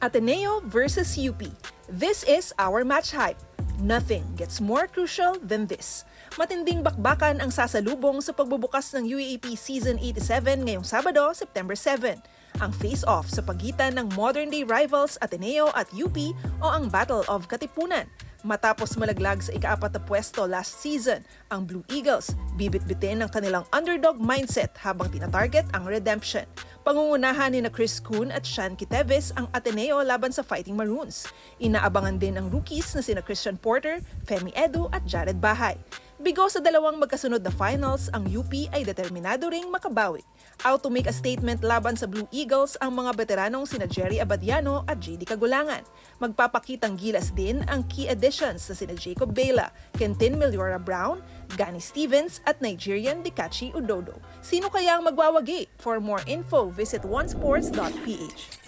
Ateneo versus UP. This is our match hype. Nothing gets more crucial than this. Matinding bakbakan ang sasalubong sa pagbubukas ng UAAP Season 87 ngayong Sabado, September 7. Ang face-off sa pagitan ng modern-day rivals Ateneo at UP o ang Battle of Katipunan. Matapos malaglag sa ika-4 na pwesto last season, ang Blue Eagles bibit-bitin ng kanilang underdog mindset habang tinatarget ang redemption. Pangungunahan ni Chris Kuhn at Sean Kiteves ang Ateneo laban sa Fighting Maroons. Inaabangan din ang rookies na sina Christian Porter, Femi Edu at Jared Bahay. Bigo sa dalawang magkasunod na finals, ang UP ay determinado ring makabawi. Out to make a statement laban sa Blue Eagles ang mga veteranong sina Jerry Abadiano at JD Cagulangan. Magpapakitang gilas din ang key additions na sina Jacob Bela, Kentin Meliora Brown, Gani Stevens at Nigerian Dikachi Udodo. Sino kaya ang magwawagi? For more info, visit onesports.ph.